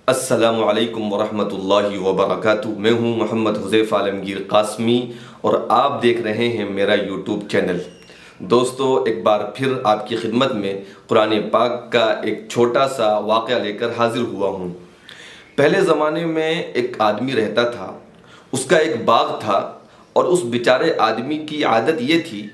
السلام علیکم ورحمۃ اللہ وبرکاتہ۔ میں ہوں محمد حذیفہ عالمگیر قاسمی اور آپ دیکھ رہے ہیں میرا یوٹیوب چینل۔ دوستو، ایک بار پھر آپ کی خدمت میں قرآن پاک کا ایک چھوٹا سا واقعہ لے کر حاضر ہوا ہوں۔ پہلے زمانے میں ایک آدمی رہتا تھا، اس کا ایک باغ تھا، اور اس بیچارے آدمی کی عادت یہ تھی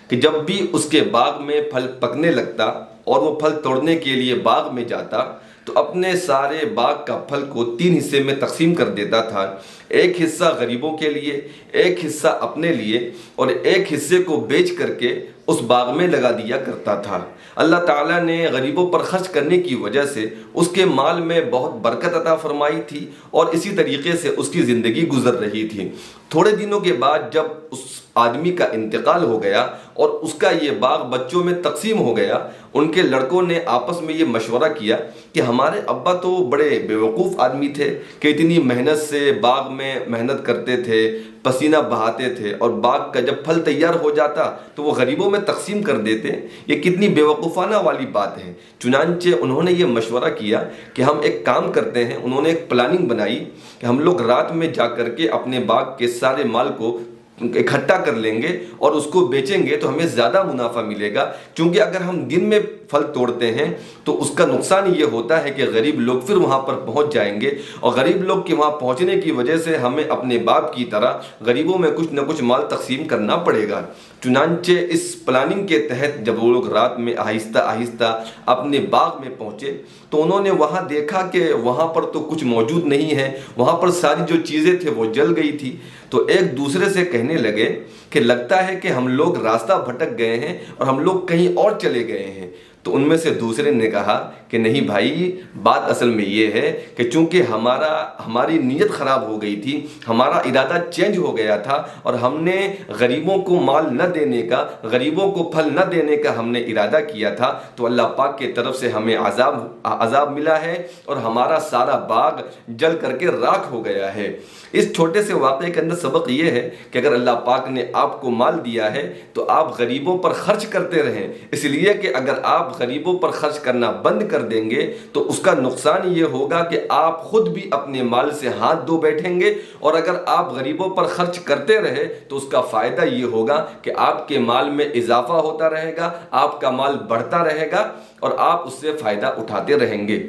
کہ جب بھی اس کے باغ میں پھل پکنے لگتا اور وہ پھل توڑنے کے لیے باغ میں جاتا تو اپنے سارے باغ کا پھل کو 3 حصے میں تقسیم کر دیتا تھا۔ ایک حصہ غریبوں کے لیے، ایک حصہ اپنے لیے، اور ایک حصے کو بیچ کر کے اس باغ میں لگا دیا کرتا تھا۔ اللہ تعالیٰ نے غریبوں پر خرچ کرنے کی وجہ سے اس کے مال میں بہت برکت عطا فرمائی تھی، اور اسی طریقے سے اس کی زندگی گزر رہی تھی۔ تھوڑے دنوں کے بعد جب اس آدمی کا انتقال ہو گیا اور اس کا یہ باغ بچوں میں تقسیم ہو گیا، ان کے لڑکوں نے آپس میں یہ مشورہ کیا کہ ہمارے ابا تو بڑے بیوقوف آدمی تھے کہ اتنی محنت سے باغ میں محنت کرتے تھے، پسینہ بہاتے تھے، اور باغ کا جب پھل تیار ہو جاتا تو وہ غریبوں میں تقسیم کر دیتے۔ یہ کتنی بیوقوفانہ والی بات ہے۔ چنانچہ انہوں نے یہ مشورہ کیا کہ ہم ایک کام کرتے ہیں۔ انہوں نے ایک پلاننگ بنائی کہ ہم لوگ رات میں جا کر کے اپنے باغ کے سارے مال کو اکٹھا کر لیں گے اور اس کو بیچیں گے تو ہمیں زیادہ منافع ملے گا، کیونکہ اگر ہم دن میں پھل توڑتے ہیں تو اس کا نقصان یہ ہوتا ہے کہ غریب لوگ پھر وہاں پر پہنچ جائیں گے، اور غریب لوگ کے وہاں پہنچنے کی وجہ سے ہمیں اپنے باپ کی طرح غریبوں میں کچھ نہ کچھ مال تقسیم کرنا پڑے گا۔ چنانچہ اس پلاننگ کے تحت جب وہ لوگ رات میں آہستہ آہستہ اپنے باغ میں پہنچے تو انہوں نے وہاں دیکھا کہ وہاں پر تو کچھ موجود نہیں ہے، وہاں پر ساری جو چیزیں تھے وہ جل گئی تھی۔ تو ایک دوسرے سے کہنے لگے کہ لگتا ہے کہ ہم لوگ راستہ بھٹک گئے ہیں اور ہم لوگ کہیں اور چلے گئے ہیں۔ تو ان میں سے دوسرے نے کہا کہ نہیں بھائی، بات اصل میں یہ ہے کہ چونکہ ہماری نیت خراب ہو گئی تھی، ہمارا ارادہ چینج ہو گیا تھا، اور ہم نے غریبوں کو مال نہ دینے کا، غریبوں کو پھل نہ دینے کا ہم نے ارادہ کیا تھا، تو اللہ پاک کی طرف سے ہمیں عذاب ملا ہے اور ہمارا سارا باغ جل کر کے راکھ ہو گیا ہے۔ اس چھوٹے سے واقعے کے اندر سبق یہ ہے کہ اگر اللہ پاک نے آپ کو مال دیا ہے تو آپ غریبوں پر خرچ کرتے رہیں، اس لیے کہ اگر آپ غریبوں پر خرچ کرنا بند کر دیں گے تو اس کا نقصان یہ ہوگا کہ آپ خود بھی اپنے مال سے ہاتھ دھو بیٹھیں گے، اور اگر آپ غریبوں پر خرچ کرتے رہے تو اس کا فائدہ یہ ہوگا کہ آپ کے مال میں اضافہ ہوتا رہے گا، آپ کا مال بڑھتا رہے گا، اور آپ اس سے فائدہ اٹھاتے رہیں گے۔